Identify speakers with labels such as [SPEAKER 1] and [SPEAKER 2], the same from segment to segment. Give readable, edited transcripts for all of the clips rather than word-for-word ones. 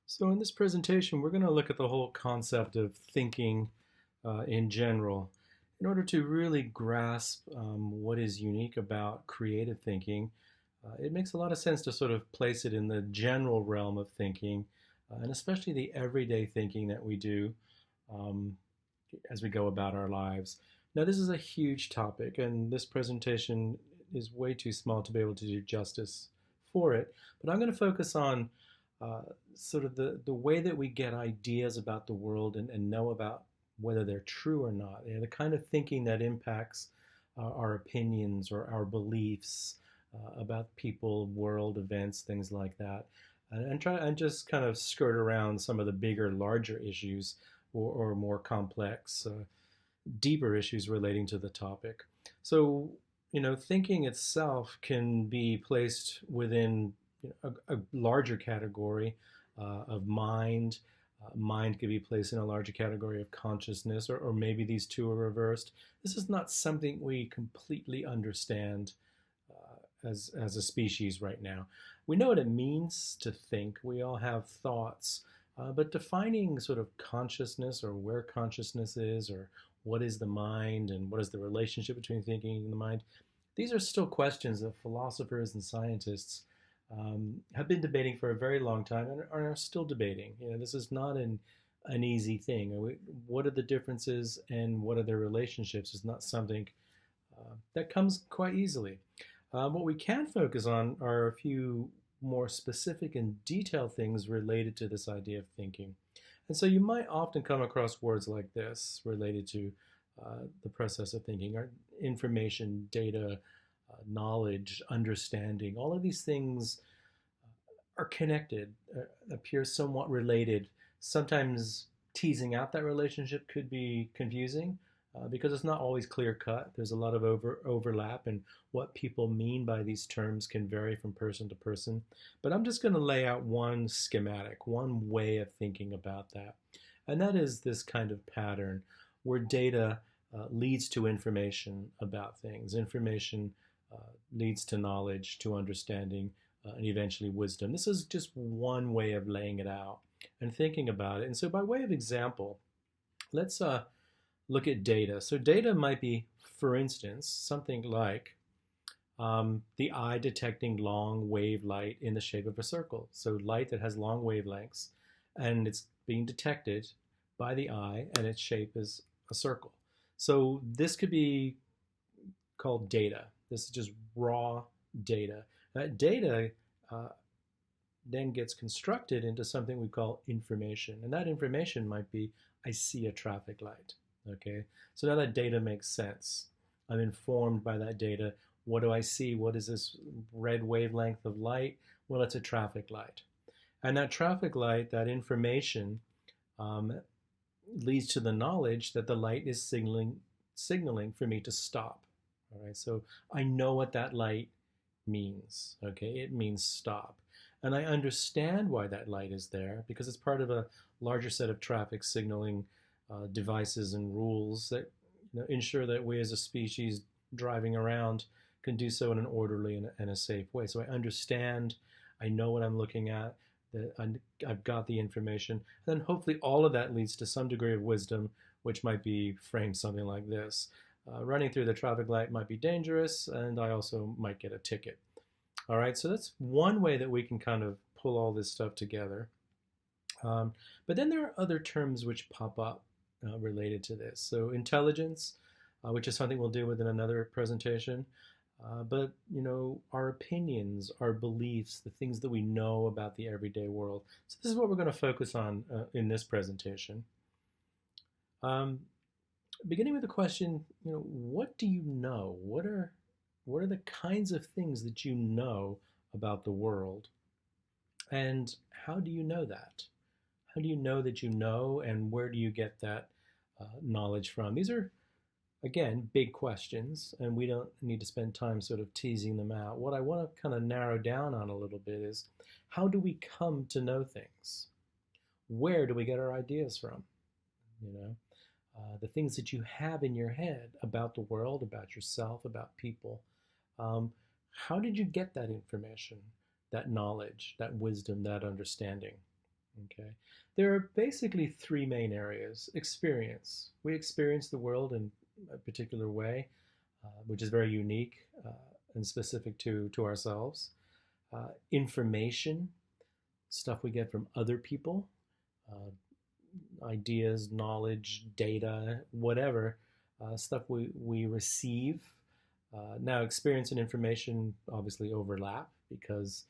[SPEAKER 1] So in this presentation, we're going to look at the whole concept of thinking in general. In order to really grasp what is unique about creative thinking, it makes a lot of sense to sort of place it in the general realm of thinking, and especially the everyday thinking that we do um, as we go about our lives. Now, this is a huge topic, and this presentation is way too small to be able to do justice for it, but I'm going to focus on uh, sort of the way that we get ideas about the world and know about whether they're true or not. You know, the kind of thinking that impacts our opinions or our beliefs about people, world events, things like that, and try and just kind of skirt around some of the bigger, larger issues or more complex, deeper issues relating to the topic. So, thinking itself can be placed within a larger category of mind. Mind could be placed in a larger category of consciousness, or maybe these two are reversed. This is not something we completely understand as a species right now. We know what it means to think. We all have thoughts, but defining sort of consciousness or where consciousness is, or what is the mind, and what is the relationship between thinking and the mind, these are still questions that philosophers and scientists have been debating for a very long time and are still debating. This is not an easy thing. What are the differences and what are their relationships is not something that comes quite easily. What we can focus on are a few more specific and detailed things related to this idea of thinking. And so you might often come across words like this related to the process of thinking, or information, data, knowledge, understanding. All of these things are connected, appear somewhat related. Sometimes teasing out that relationship could be confusing because it's not always clear cut. There's a lot of overlap, and what people mean by these terms can vary from person to person. But I'm just going to lay out one schematic, one way of thinking about that. And that is this kind of pattern where data leads to information about things. Information leads to knowledge, to understanding, and eventually wisdom. This is just one way of laying it out and thinking about it. And so, by way of example, let's look at data. So, data might be, for instance, something like the eye detecting long wave light in the shape of a circle. So, light that has long wavelengths, and it's being detected by the eye, and its shape is a circle. So, this could be called data. This is just raw data. That data uh, then gets constructed into something we call information. And that information might be, I see a traffic light. Okay, so now that data makes sense. I'm informed by that data. What do I see? What is this red wavelength of light? Well, it's a traffic light. And that traffic light, that information, um, leads to the knowledge that the light is signaling for me to stop. All right, so I know what that light means. Okay, it means stop. And I understand why that light is there because it's part of a larger set of traffic signaling devices and rules that ensure that we as a species driving around can do so in an orderly and a safe way. So I understand, I know what I'm looking at, that I've got the information. And then hopefully all of that leads to some degree of wisdom, which might be framed something like this. Running through the traffic light might be dangerous, and I also might get a ticket. All right, so that's one way that we can kind of pull all this stuff together. But then there are other terms which pop up related to this. So intelligence, which is something we'll deal with in another presentation. But our opinions, our beliefs, the things that we know about the everyday world. So this is what we're going to focus on in this presentation. Um, Beginning with the question, what do you know? What are the kinds of things that you know about the world? And how do you know that? How do you know that you know, and where do you get that knowledge from? These are, again, big questions, and we don't need to spend time sort of teasing them out. What I want to kind of narrow down on a little bit is, how do we come to know things? Where do we get our ideas from? The things that you have in your head about the world, about yourself, about people. How did you get that information, that knowledge, that wisdom, that understanding? Okay. There are basically three main areas. Experience. We experience the world in a particular way, which is very unique and specific to ourselves. Information, stuff we get from other people, ideas, knowledge, data, whatever, stuff we receive. Now, experience and information obviously overlap because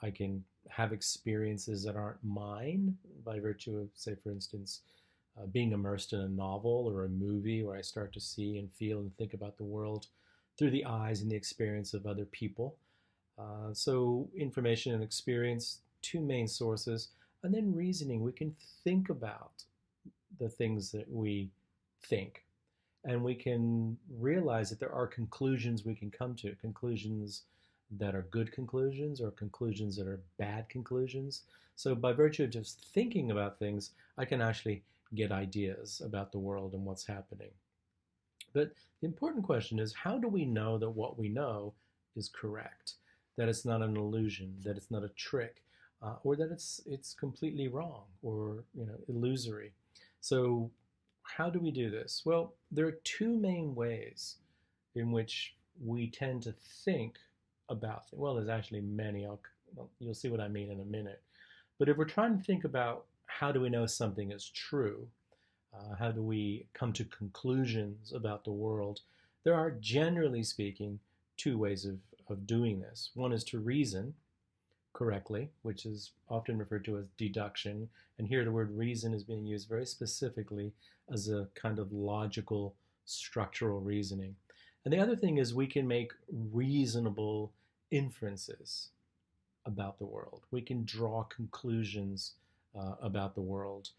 [SPEAKER 1] I can have experiences that aren't mine by virtue of, say, for instance, being immersed in a novel or a movie where I start to see and feel and think about the world through the eyes and the experience of other people. So information and experience, two main sources, and then reasoning. We can think about the things that we think, and we can realize that there are conclusions we can come to, conclusions that are good conclusions or conclusions that are bad conclusions. So by virtue of just thinking about things, I can actually get ideas about the world and what's happening. But the important question is, how do we know that what we know is correct, that it's not an illusion, that it's not a trick, or that it's completely wrong or illusory? So how do we do this? Well, there are two main ways in which we tend to think about things. Well, there's actually many. You'll see what I mean in a minute. But if we're trying to think about how do we know something is true, how do we come to conclusions about the world, there are, generally speaking, two ways of doing this. One is to reason correctly, which is often referred to as deduction. And here the word reason is being used very specifically as a kind of logical, structural reasoning. And the other thing is we can make reasonable inferences about the world. We can draw conclusions about the world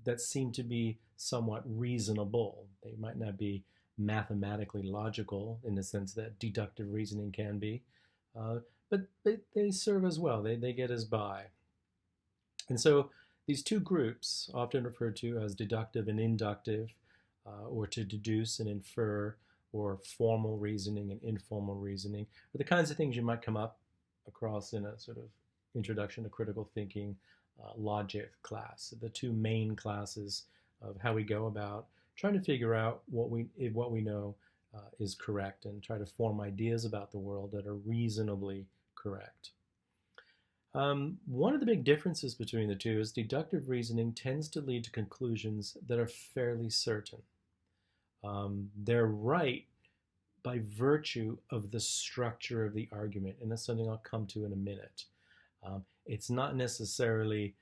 [SPEAKER 1] that seem to be somewhat reasonable. They might not be mathematically logical in the sense that deductive reasoning can be, but they serve us well. They get us by. And so these two groups, often referred to as deductive and inductive, or to deduce and infer, or formal reasoning and informal reasoning, are the kinds of things you might come up across in a sort of introduction to critical thinking logic class. The two main classes of how we go about trying to figure out what we know is correct and try to form ideas about the world that are reasonably correct. One of the big differences between the two is deductive reasoning tends to lead to conclusions that are fairly certain. They're right by virtue of the structure of the argument, and that's something I'll come to in a minute. It's not necessarily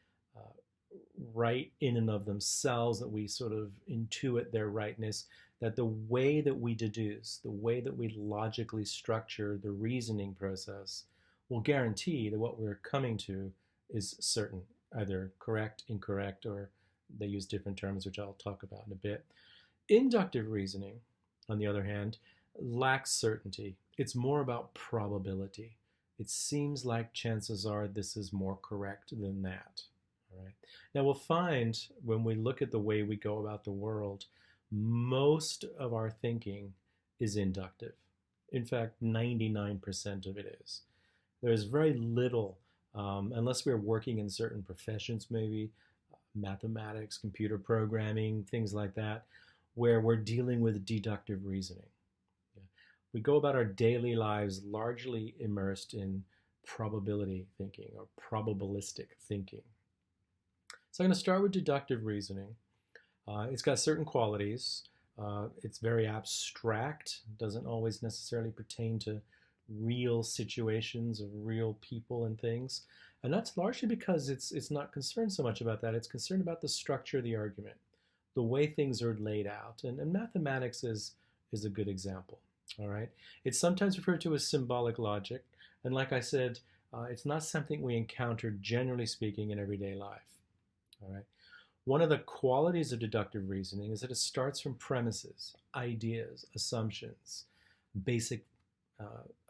[SPEAKER 1] right in and of themselves that we sort of intuit their rightness, that the way that we deduce, the way that we logically structure the reasoning process will guarantee that what we're coming to is certain, either correct, incorrect, or they use different terms, which I'll talk about in a bit. Inductive reasoning, on the other hand, lacks certainty. It's more about probability. It seems like chances are this is more correct than that. All right. Now we'll find when we look at the way we go about the world, most of our thinking is inductive. In fact, 99% of it is. There's very little, unless we're working in certain professions, maybe mathematics, computer programming, things like that, where we're dealing with deductive reasoning. We go about our daily lives largely immersed in probability thinking or probabilistic thinking. So I'm going to start with deductive reasoning. It's got certain qualities. It's very abstract, doesn't always necessarily pertain to real situations of real people and things. And that's largely because it's not concerned so much about that. It's concerned about the structure of the argument, the way things are laid out. And mathematics is a good example. All right. It's sometimes referred to as symbolic logic. And like I said, it's not something we encounter, generally speaking, in everyday life. All right. One of the qualities of deductive reasoning is that it starts from premises, ideas, assumptions, basic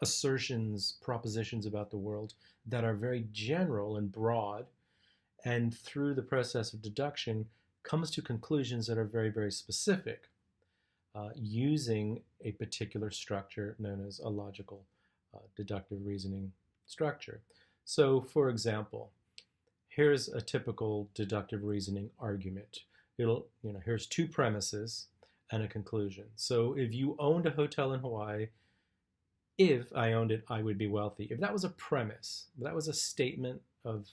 [SPEAKER 1] assertions, propositions about the world that are very general and broad, and through the process of deduction comes to conclusions that are very, very specific, using a particular structure known as a logical deductive reasoning structure. So, for example, Here's a typical deductive reasoning argument. Here's two premises and a conclusion. So if you owned a hotel in Hawaii, if I owned it, I would be wealthy. If that was a premise, that was a statement of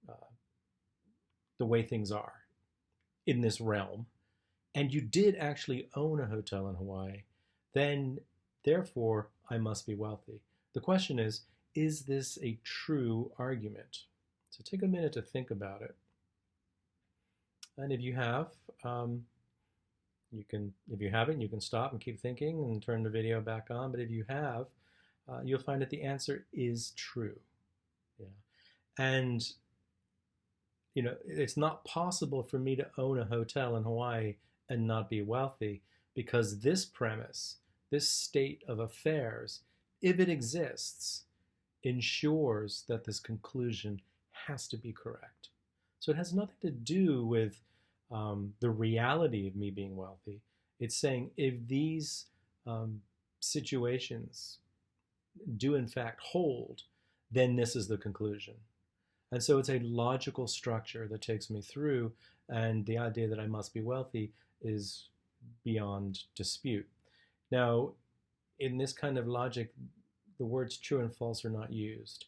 [SPEAKER 1] uh, the way things are in this realm, and you did actually own a hotel in Hawaii, then therefore I must be wealthy. The question is this a true argument? So take a minute to think about it. And if you have, if you haven't, you can stop and keep thinking and turn the video back on. But if you have, you'll find that the answer is true. Yeah. And it's not possible for me to own a hotel in Hawaii and not be wealthy, because this premise, this state of affairs, if it exists, ensures that this conclusion has to be correct. So it has nothing to do with the reality of me being wealthy. It's saying if these situations do in fact hold, then this is the conclusion. And so it's a logical structure that takes me through, and the idea that I must be wealthy is beyond dispute. Now, in this kind of logic, the words true and false are not used.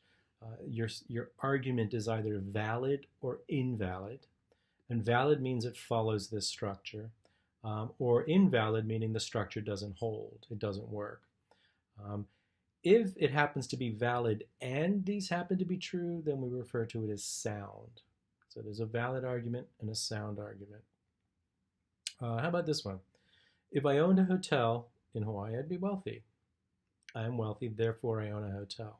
[SPEAKER 1] Your argument is either valid or invalid. And valid means it follows this structure, or invalid meaning the structure doesn't hold, it doesn't work. If it happens to be valid and these happen to be true, then we refer to it as sound. So there's a valid argument and a sound argument. How about this one? If I owned a hotel in Hawaii, I'd be wealthy. I am wealthy, therefore I own a hotel.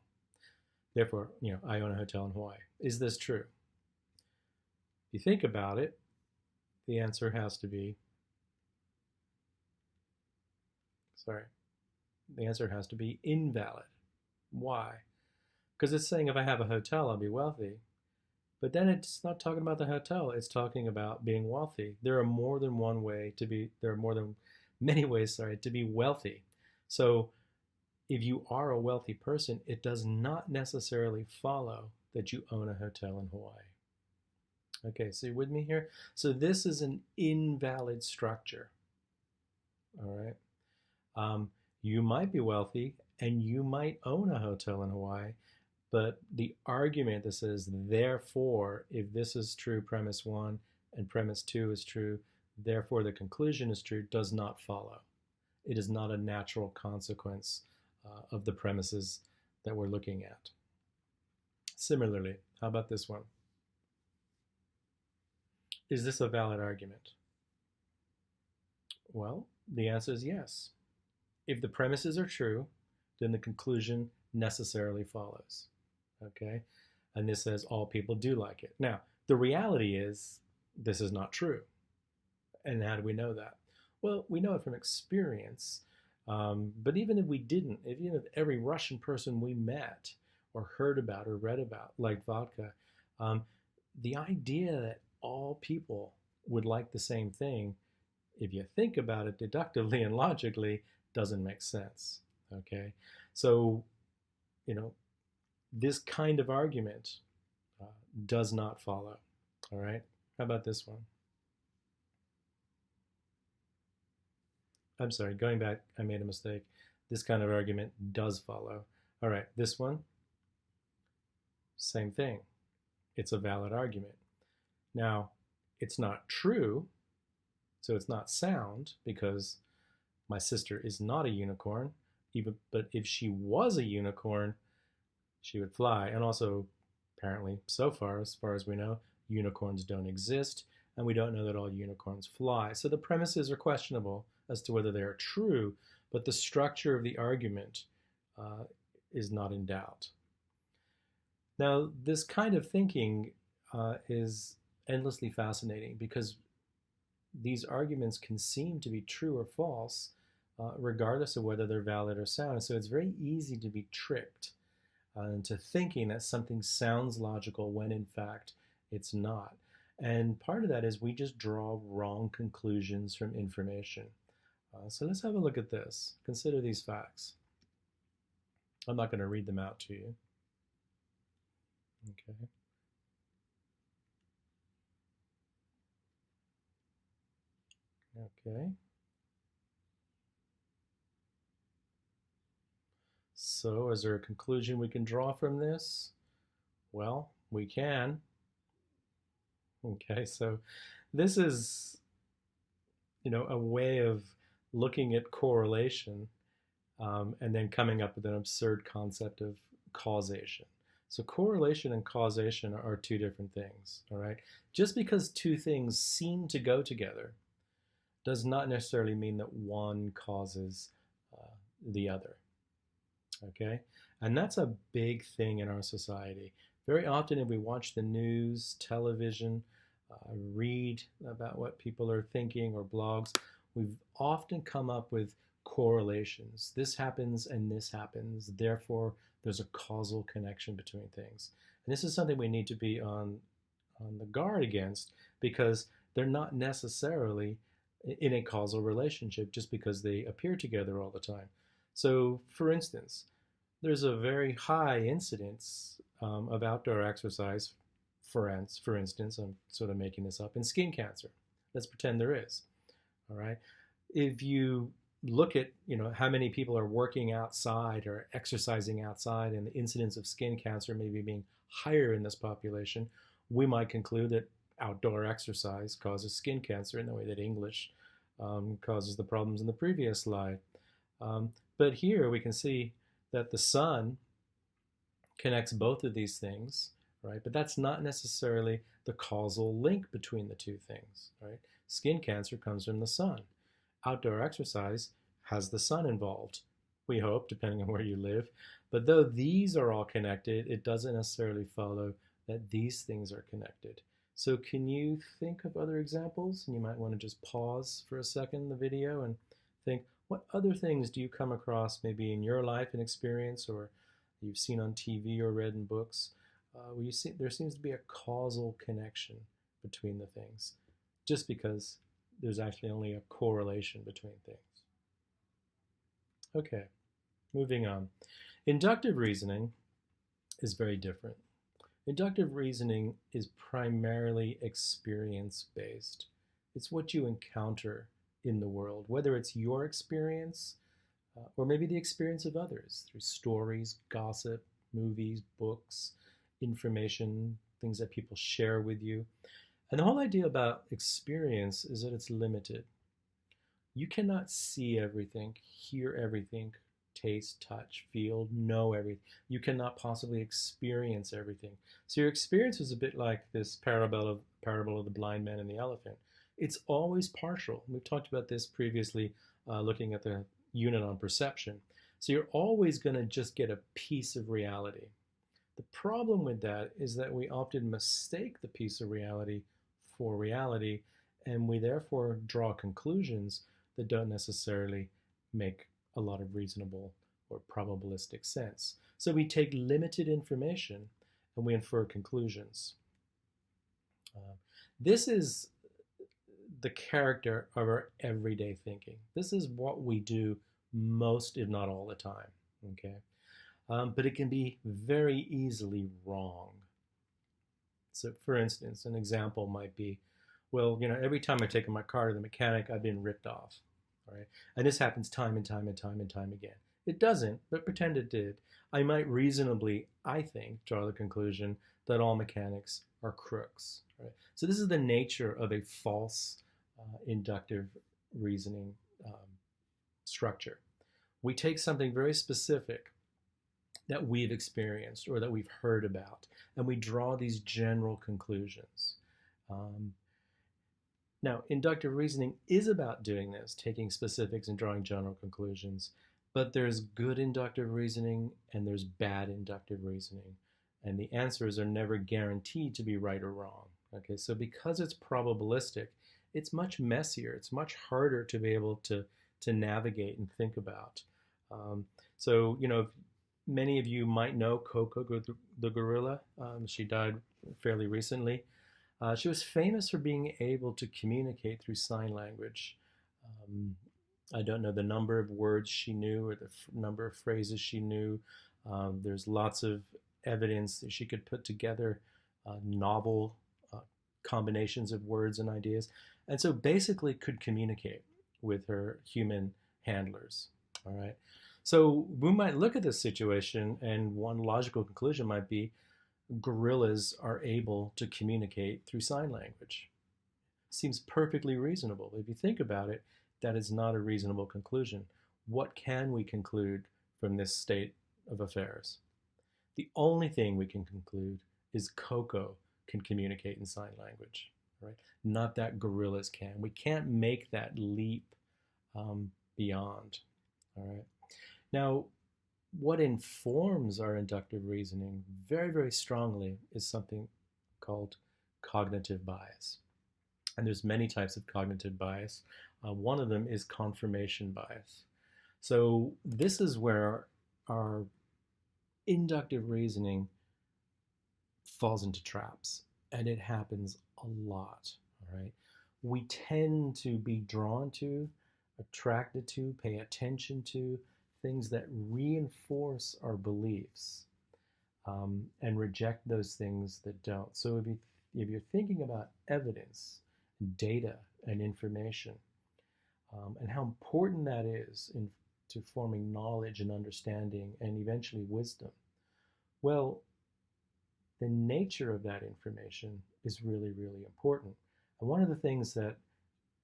[SPEAKER 1] Therefore, I own a hotel in Hawaii. Is this true? If you think about it, the answer has to be, the answer has to be invalid. Why? Because it's saying if I have a hotel, I'll be wealthy. But then it's not talking about the hotel, it's talking about being wealthy. There are more than many ways, to be wealthy. So if you are a wealthy person, it does not necessarily follow that you own a hotel in Hawaii. Okay, so you're with me here? So this is an invalid structure. All right. You might be wealthy and you might own a hotel in Hawaii, but the argument that says, therefore, if this is true, premise one, and premise two is true, therefore the conclusion is true, does not follow. It is not a natural consequence of the premises that we're looking at. Similarly, how about this one? Is this a valid argument? Well, the answer is yes. If the premises are true, then the conclusion necessarily follows. Okay? And this says all people do like it. Now, the reality is this is not true. And how do we know that? Well, we know it from experience. But even if we didn't, even if every Russian person we met or heard about or read about liked vodka, the idea that all people would like the same thing, if you think about it deductively and logically, doesn't make sense. Okay? So, this kind of argument does not follow. All right? How about this one? I'm sorry, going back, I made a mistake. This kind of argument does follow. All right, this one, same thing. It's a valid argument. Now, it's not true, so it's not sound, because my sister is not a unicorn, but if she was a unicorn, she would fly. And also, apparently, so far as we know, unicorns don't exist, and we don't know that all unicorns fly. So the premises are questionable as to whether they are true, but the structure of the argument is not in doubt. Now, this kind of thinking is endlessly fascinating, because these arguments can seem to be true or false regardless of whether they're valid or sound. So it's very easy to be tricked into thinking that something sounds logical when in fact it's not. And part of that is we just draw wrong conclusions from information. So let's have a look at this. Consider these facts. I'm not going to read them out to you. Okay. Okay. So is there a conclusion we can draw from this? Well, we can. Okay, so this is, a way of looking at correlation and then coming up with an absurd concept of causation. So correlation and causation are two different things, all right? Just because two things seem to go together does not necessarily mean that one causes the other, okay? And that's a big thing in our society. Very often, if we watch the news, television, read about what people are thinking or blogs, we've often come up with correlations. This happens and this happens, therefore there's a causal connection between things. And this is something we need to be on the guard against because they're not necessarily in a causal relationship just because they appear together all the time. So, for instance, there's a very high incidence of outdoor exercise, for instance, I'm sort of making this up, in skin cancer. Let's pretend there is. All right. If you look at how many people are working outside or exercising outside, and the incidence of skin cancer maybe being higher in this population, we might conclude that outdoor exercise causes skin cancer in the way that English causes the problems in the previous slide. But here we can see that the sun connects both of these things, right? But that's not necessarily the causal link between the two things, right? Skin cancer comes from the sun. Outdoor exercise has the sun involved, we hope, depending on where you live. But though these are all connected, it doesn't necessarily follow that these things are connected. So can you think of other examples? And you might want to just pause for a second the video and think, what other things do you come across maybe in your life and experience, or you've seen on TV or read in books, where you see there seems to be a causal connection between the things, just because there's actually only a correlation between things. Okay, moving on. Inductive reasoning is very different. Inductive reasoning is primarily experience-based. It's what you encounter in the world, whether it's your experience or maybe the experience of others through stories, gossip, movies, books, information, things that people share with you. And the whole idea about experience is that it's limited. You cannot see everything, hear everything, taste, touch, feel, know everything. You cannot possibly experience everything. So your experience is a bit like this parable of the blind man and the elephant. It's always partial. We've talked about this previously, looking at the unit on perception. So you're always going to just get a piece of reality. The problem with that is that we often mistake the piece of reality for reality, and we therefore draw conclusions that don't necessarily make a lot of reasonable or probabilistic sense. So we take limited information and we infer conclusions. This is the character of our everyday thinking. This is what we do most, if not all the time, okay? But it can be very easily wrong. So for instance, an example might be, well, every time I take my car to the mechanic, I've been ripped off, right? And this happens time and time and time and time again. It doesn't, but pretend it did. I might reasonably, I think, draw the conclusion that all mechanics are crooks, right? So this is the nature of a false inductive reasoning structure. We take something very specific that we've experienced or that we've heard about, and we draw these general conclusions. Now, inductive reasoning is about doing this, taking specifics and drawing general conclusions, but there's good inductive reasoning and there's bad inductive reasoning, and the answers are never guaranteed to be right or wrong. Okay, so because it's probabilistic, it's much messier, it's much harder to be able to navigate and think about. So, many of you might know Coco the gorilla. She died fairly recently. She was famous for being able to communicate through sign language. I don't know the number of words she knew or the number of phrases she knew. There's lots of evidence that she could put together novel combinations of words and ideas, and so basically could communicate with her human handlers. All right. So we might look at this situation, and one logical conclusion might be gorillas are able to communicate through sign language. Seems perfectly reasonable. If you think about it, that is not a reasonable conclusion. What can we conclude from this state of affairs? The only thing we can conclude is Coco can communicate in sign language, right? Not that gorillas can. We can't make that leap beyond, all right? Now, what informs our inductive reasoning very, very strongly is something called cognitive bias. And there's many types of cognitive bias. One of them is confirmation bias. So this is where our inductive reasoning falls into traps, and it happens a lot, all right? We tend to be drawn to, attracted to, pay attention to things that reinforce our beliefs, and reject those things that don't. So if you're thinking about evidence, data, and information, and how important that is to forming knowledge and understanding and eventually wisdom, well, the nature of that information is really, really important. And one of the things that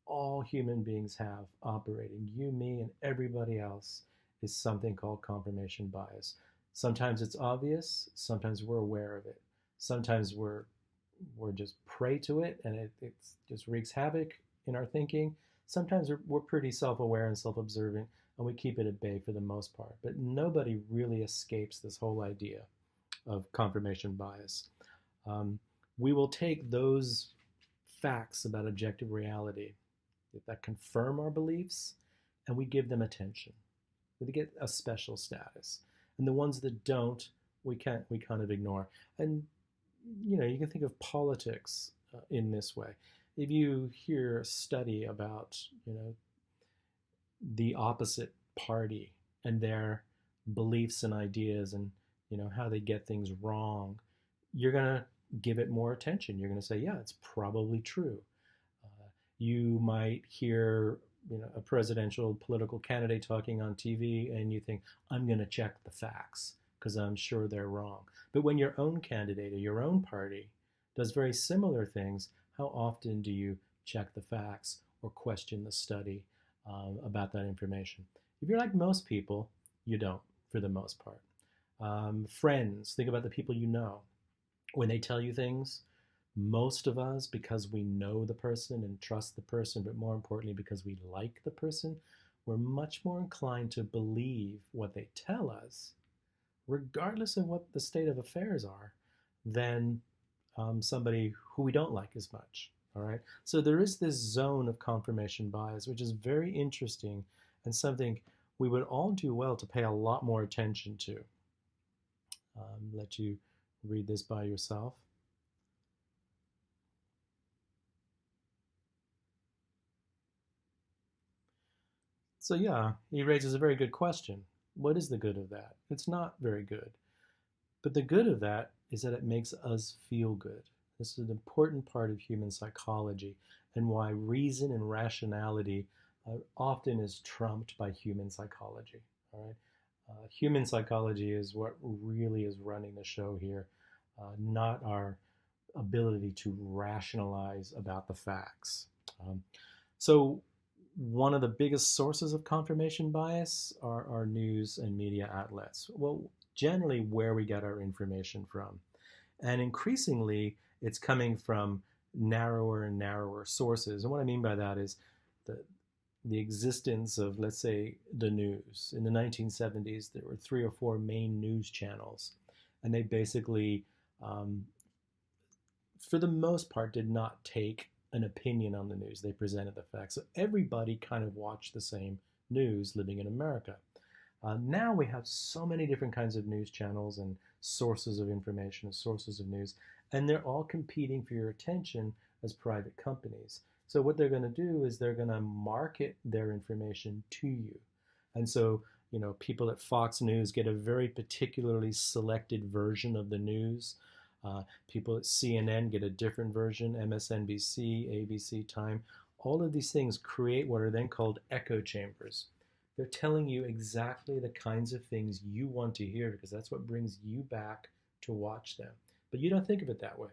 [SPEAKER 1] all human beings have operating, you, me, and everybody else, is something called confirmation bias. Sometimes it's obvious, sometimes we're aware of it. Sometimes we're just prey to it, and it just wreaks havoc in our thinking. Sometimes we're pretty self-aware and self-observant, and we keep it at bay for the most part. But nobody really escapes this whole idea of confirmation bias. We will take those facts about objective reality that confirm our beliefs, and we give them attention. They get a special status. And the ones that don't, we kind of ignore. And you can think of politics in this way. If you hear a study about the opposite party and their beliefs and ideas, and how they get things wrong, you're gonna give it more attention. You're gonna say, yeah, it's probably true. You might hear a presidential political candidate talking on TV, and you think, I'm gonna check the facts because I'm sure they're wrong. But when your own candidate or your own party does very similar things, how often do you check the facts or question the study about that information? If you're like most people, you don't, for the most part. Friends, think about the people you know. When they tell you things, most of us, because we know the person and trust the person, but more importantly, because we like the person, we're much more inclined to believe what they tell us, regardless of what the state of affairs are, than somebody who we don't like as much. All right. So there is this zone of confirmation bias, which is very interesting and something we would all do well to pay a lot more attention to. Let you read this by yourself. So yeah, he raises a very good question. What is the good of that? It's not very good. But the good of that is that it makes us feel good. This is an important part of human psychology, and why reason and rationality often is trumped by human psychology. All right? Human psychology is what really is running the show here, not our ability to rationalize about the facts. So one of the biggest sources of confirmation bias are our news and media outlets. Well, generally where we get our information from. And increasingly, it's coming from narrower and narrower sources. And what I mean by that is the existence of, let's say, the news. In the 1970s, there were 3 or 4 main news channels, and they basically, for the most part, did not take an opinion on the news. They presented the facts. So everybody kind of watched the same news living in America. Now we have so many different kinds of news channels and sources of information and sources of news, and they're all competing for your attention as private companies. So what they're going to do is they're going to market their information to you. And so, people at Fox News get a very particularly selected version of the news. People at CNN get a different version, MSNBC, ABC, Time. All of these things create what are then called echo chambers. They're telling you exactly the kinds of things you want to hear because that's what brings you back to watch them. But you don't think of it that way.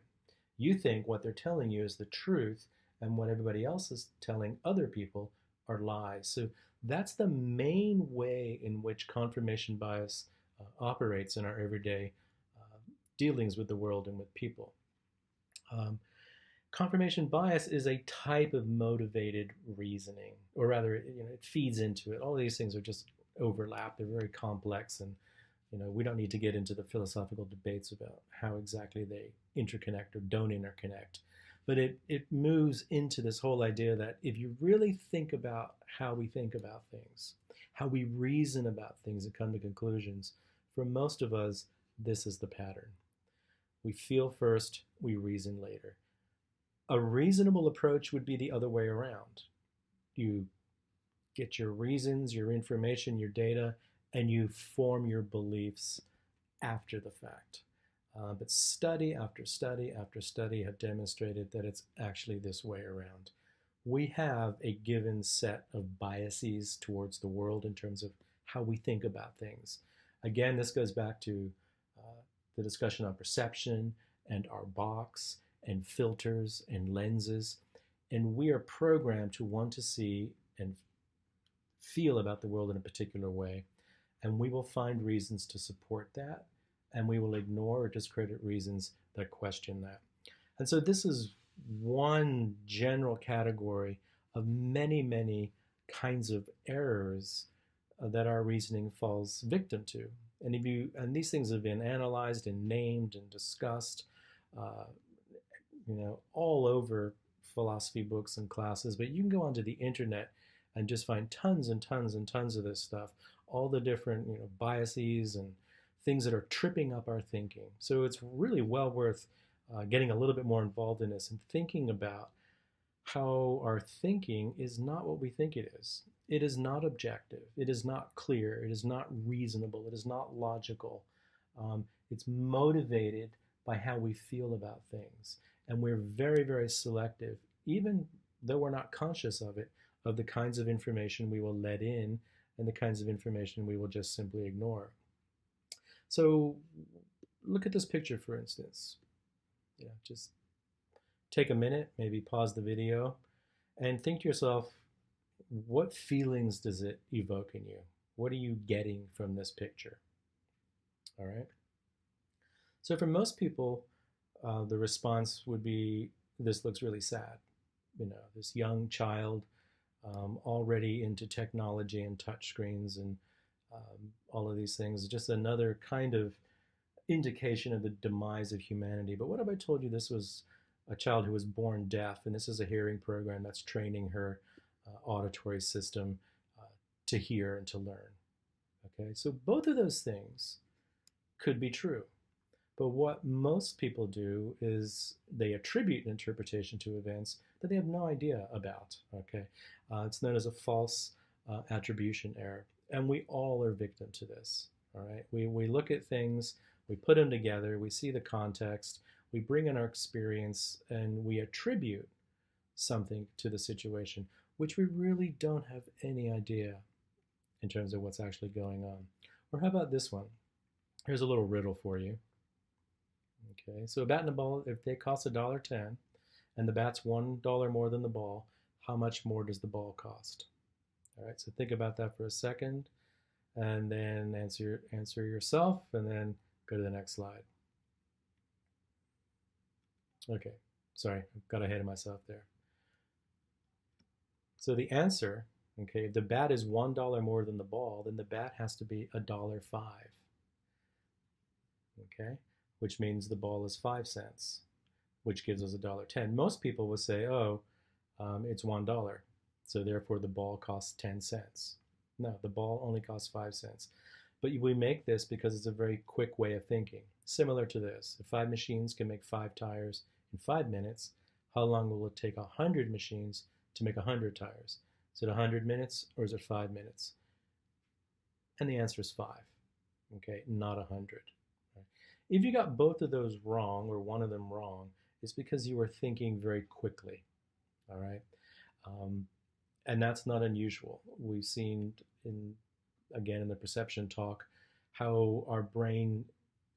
[SPEAKER 1] You think what they're telling you is the truth, and what everybody else is telling other people are lies. So that's the main way in which confirmation bias operates in our everyday dealings with the world and with people. Um, Confirmation bias is a type of motivated reasoning, or rather, it feeds into it. All of these things are just overlap. They're very complex, and we don't need to get into the philosophical debates about how exactly they interconnect or don't interconnect. But it moves into this whole idea that if you really think about how we think about things, how we reason about things and come to conclusions, for most of us, this is the pattern. We feel first, we reason later. A reasonable approach would be the other way around. You get your reasons, your information, your data, and you form your beliefs after the fact. But study after study after study have demonstrated that it's actually this way around. We have a given set of biases towards the world in terms of how we think about things. Again, this goes back to the discussion on perception and our box and filters and lenses. And we are programmed to want to see and feel about the world in a particular way. And we will find reasons to support that, and we will ignore or discredit reasons that question that. And so this is one general category of many, many kinds of errors that our reasoning falls victim to. And these things have been analyzed and named and discussed, all over philosophy books and classes. But you can go onto the internet and just find tons and tons and tons of this stuff, all the different biases and things that are tripping up our thinking. So it's really well worth getting a little bit more involved in this and thinking about how our thinking is not what we think it is. It is not objective. It is not clear. It is not reasonable. It is not logical. It's motivated by how we feel about things. And we're very, very selective, even though we're not conscious of it, of the kinds of information we will let in and the kinds of information we will just simply ignore. So look at this picture, for instance. Just take a minute, maybe pause the video, and think to yourself, what feelings does it evoke in you? What are you getting from this picture? All right. So for most people, the response would be, this looks really sad. This young child already into technology and touchscreens and all of these things, just another kind of indication of the demise of humanity. But what if I told you this was a child who was born deaf, and this is a hearing program that's training her auditory system to hear and to learn? Okay, so both of those things could be true. But what most people do is they attribute an interpretation to events that they have no idea about. Okay, it's known as a false attribution error, and we all are victim to this. All right, we look at things, we put them together, we see the context, we bring in our experience, and we attribute something to the situation, which we really don't have any idea in terms of what's actually going on. Or how about this one? Here's a little riddle for you. Okay, so a bat and a ball, if they cost $1.10 and the bat's $1 more than the ball, how much more does the ball cost? All right, so think about that for a second, and then answer yourself, and then go to the next slide. Okay, sorry, I got ahead of myself there. So the answer, okay, if the bat is $1 more than the ball, then the bat has to be $1.05. Okay, which means the ball is 5 cents, which gives us $1.10. Most people will say, oh, it's $1, so therefore the ball costs 10 cents. No, the ball only costs 5 cents. But we make this because it's a very quick way of thinking. Similar to this, if 5 machines can make 5 tires in 5 minutes, how long will it take 100 machines to make 100 tires? Is it 100 minutes or is it 5 minutes? And the answer is 5, okay, not 100. If you got both of those wrong or one of them wrong, it's because you were thinking very quickly. All right. Um, and that's not unusual. We've seen in again in the perception talk how our brain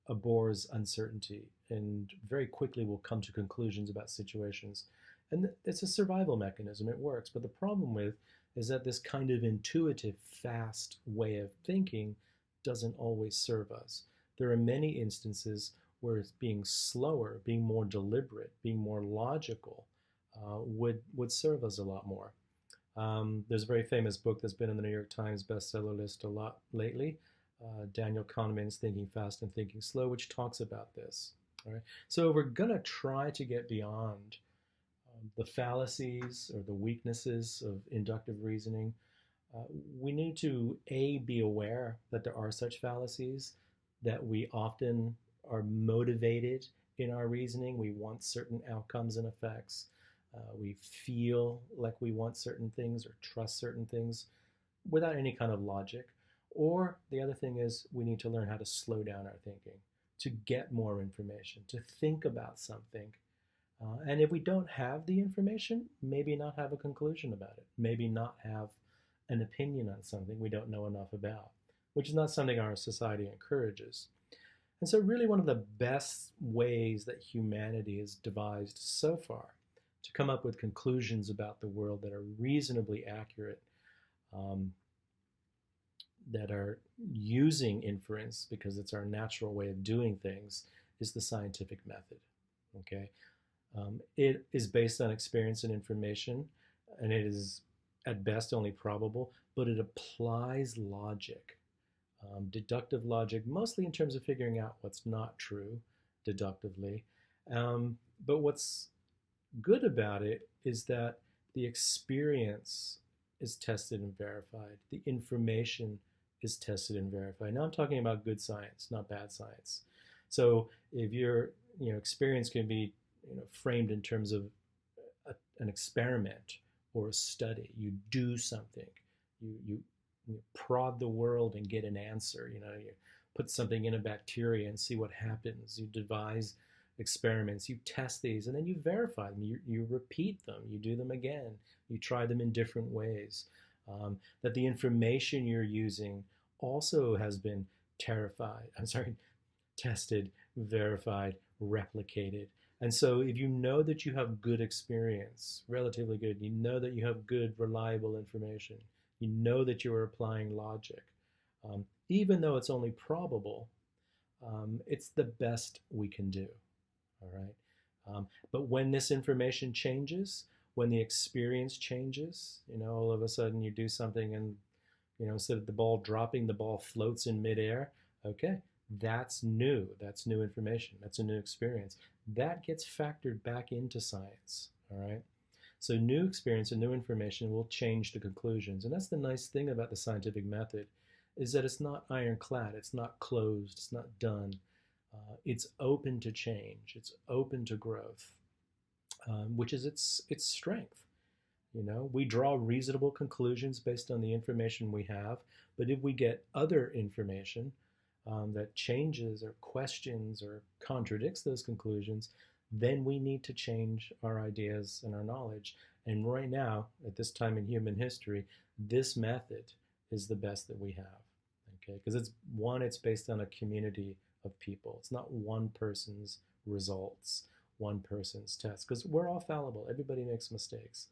[SPEAKER 1] abhors uncertainty and very quickly will come to conclusions about situations. And it's a survival mechanism, it works. But the problem with is that this kind of intuitive, fast way of thinking doesn't always serve us. There are many instances where it's being slower, being more deliberate, being more logical would serve us a lot more. There's a very famous book that's been in the New York Times bestseller list a lot lately, Daniel Kahneman's Thinking Fast and Thinking Slow, which talks about this. All right? So if we're going to try to get beyond the fallacies or the weaknesses of inductive reasoning, we need to A, be aware that there are such fallacies, that we often are motivated in our reasoning. We want certain outcomes and effects. We feel like we want certain things or trust certain things without any kind of logic. Or the other thing is we need to learn how to slow down our thinking, to get more information, to think about something. And if we don't have the information, maybe not have a conclusion about it, maybe not have an opinion on something we don't know enough about, which is not something our society encourages. And so, really, one of the best ways that humanity has devised so far to come up with conclusions about the world that are reasonably accurate, um, that are using inference because it's our natural way of doing things, is the scientific method. Okay, it is based on experience and information, and it is at best only probable, but it applies logic, deductive logic, mostly in terms of figuring out what's not true deductively. But what's good about it is that the experience is tested and verified. The information is tested and verified. Now I'm talking about good science, not bad science. So if your experience can be framed in terms of an experiment or a study, you do something, you prod the world and get an answer. You put something in a bacteria and see what happens. You devise experiments, you test these, and then you verify them. You repeat them, you do them again, you try them in different ways. That the information you're using also has been tested, verified, replicated. And so if you know that you have good experience, relatively good, you know that you have good, reliable information, you know that you are applying logic, even though it's only probable, it's the best we can do. All right. But when this information changes, when the experience changes, all of a sudden you do something and, instead of the ball dropping, the ball floats in midair. Okay, that's new. That's new information. That's a new experience. That gets factored back into science. All right. So new experience and new information will change the conclusions. And that's the nice thing about the scientific method, is that it's not ironclad. It's not closed. It's not done. It's open to change. It's open to growth, which is its strength. We draw reasonable conclusions based on the information we have, but if we get other information that changes or questions or contradicts those conclusions, then we need to change our ideas and our knowledge. And right now, at this time in human history, this method is the best that we have. Okay, because it's based on a community of people. It's not one person's results, one person's test, because we're all fallible. Everybody makes mistakes.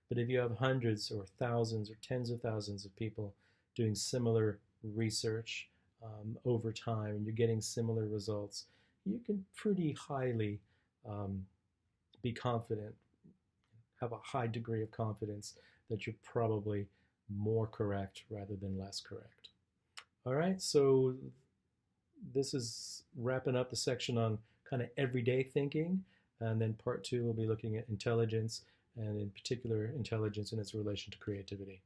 [SPEAKER 1] But if you have hundreds or thousands or tens of thousands of people doing similar research over time, and you're getting similar results, you can pretty highly be confident, have a high degree of confidence that you're probably more correct rather than less correct. All right, so this is wrapping up the section on kind of everyday thinking, and then part two we'll be looking at intelligence, and in particular intelligence and its relation to creativity.